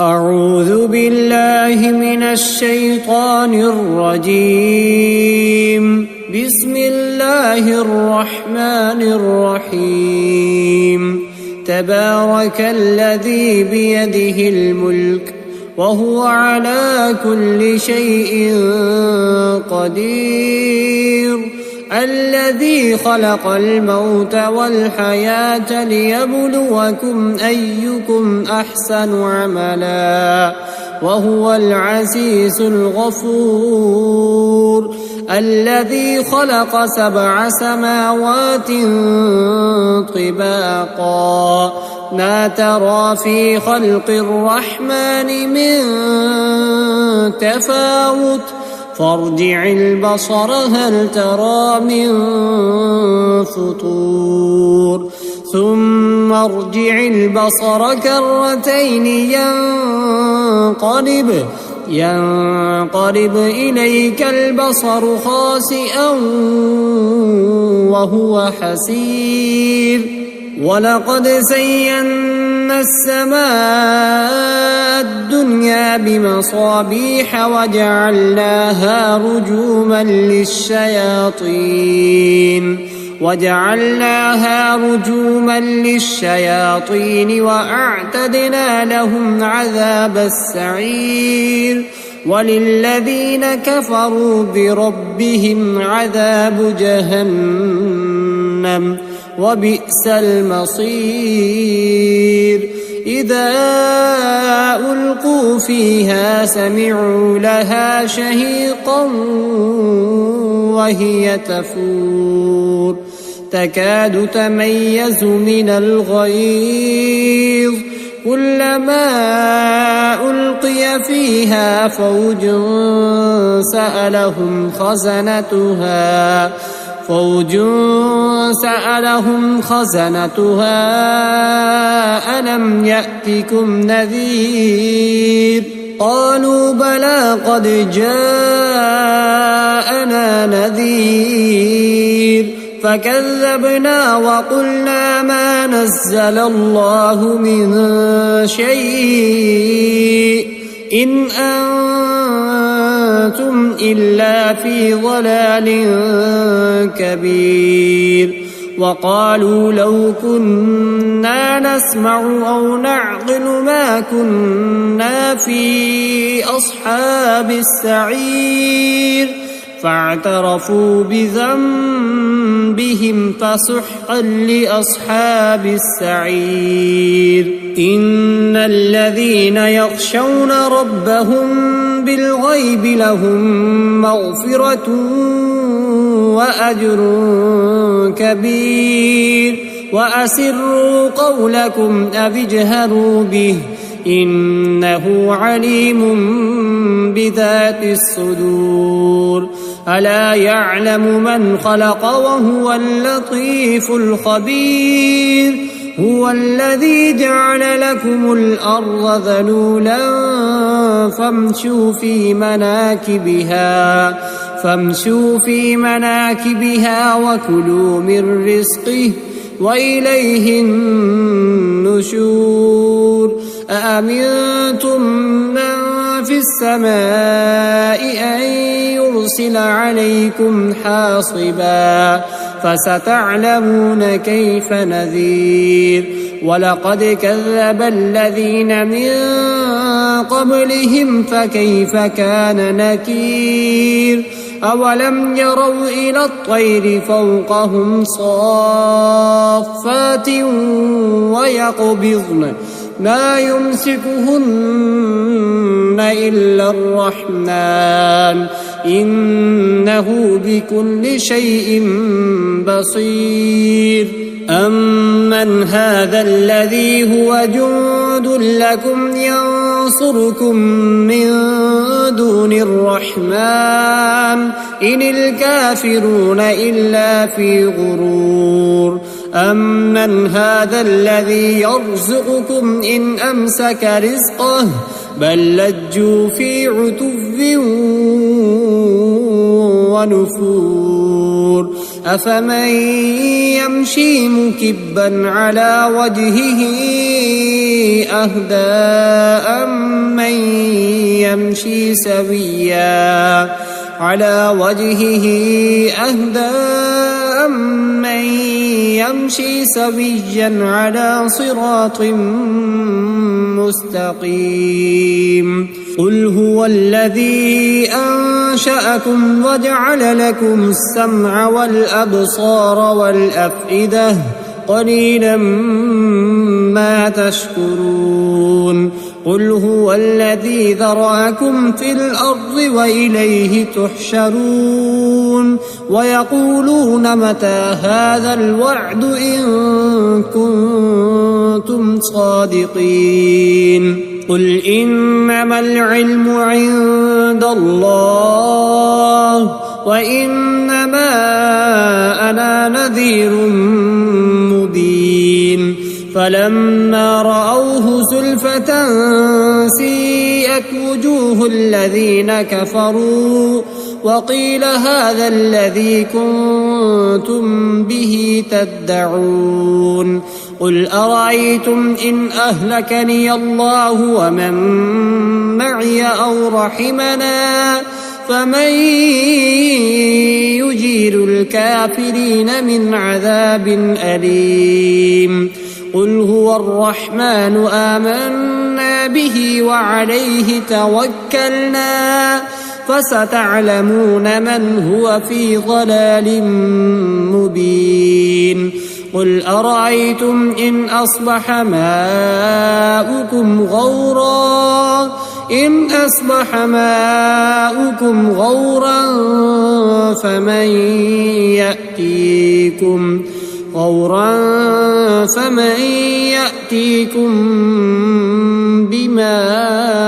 أعوذ بالله من الشيطان الرجيم. بسم الله الرحمن الرحيم. تبارك الذي بيده الملك وهو على كل شيء قدير. الذي خلق الموت والحياة ليبلوكم أيكم أحسن عملا وهو العزيز الغفور. الذي خلق 7 سماوات طباقا ما ترى في خلق الرحمن من تفاوت فارجع البصر هل ترى من فطور ثم ارجع البصر كرتين ينقلب إليك البصر خاسئا وهو حسير. ولقد زينا السماء الدنيا بمصابيح وجعلناها رجوما للشياطين وأعتدنا لهم عذاب السعير. وللذين كفروا بربهم عذاب جهنم وبئس المصير. إذا ألقوا فيها سمعوا لها شهيقا وهي تفور تكاد تميز من الغيظ كلما ألقي فيها فوج سألهم خزنتها ألم يأتكم نذير قالوا بلى قد جاءنا نذير فكذبنا وقلنا ما نزل الله من شيء إن أنتم إلا في ضلال كبير. وقالوا لو كنا نسمع أو نعقل ما كنا في أصحاب السعير فاعترفوا بذنبهم فسحقا لأصحاب السعير. إن الذين يخشون ربهم بالغيب لهم مغفرة وأجر كبير. وأسروا قولكم أو اجهروا به إنه عليم بذات الصدور. ألا يعلم من خلق وهو اللطيف الخبير. هو الذي جعل لكم الأرض ذلولا فامشوا في مناكبها وكلوا من رزقه وإليه النشور. أأمنتم من في السماء أن يرسل عليكم حاصبا فستعلمون كيف نذير. ولقد كذب الذين من قبلهم فكيف كان نكير. أولم يروا إلى الطير فوقهم صافات ويقبضن ما يمسكهن إلا الرحمن إنه بكل شيء بصير. أمن هذا الذي هو جند لكم ينصركم من دون الرحمن إن الكافرون إلا في غرور. أمن هذا الذي يرزقكم إن أمسك رزقه بل لجوا في عتو ونفور. أفمن يمشي مكبا على وجهه أهدى أمن يمشي سويا على صراط مستقيم قل هو الذي أنشأكم وجعل لكم السمع والأبصار والأفئدة قليلا ما تشكرون قل هو الذي ذرأكم في الأرض وإليه تحشرون ويقولون متى هذا الوعد إن كنتم صادقين قل إنما العلم عند الله وإنما أنا نذير مبين فلما رأوه زلفة سيئت وجوه الذين كفروا وقيل هذا الذي كنتم به تدعون قل أرأيتم إن أهلكني الله ومن معي أو رحمنا فمن يجير الكافرين من عذاب أليم قل هو الرحمن آمنا به وعليه توكلنا فستعلمون من هو في ضلال مبين قل أرأيتم إن أصبح ماؤكم غورا فمن يأتيكم بماء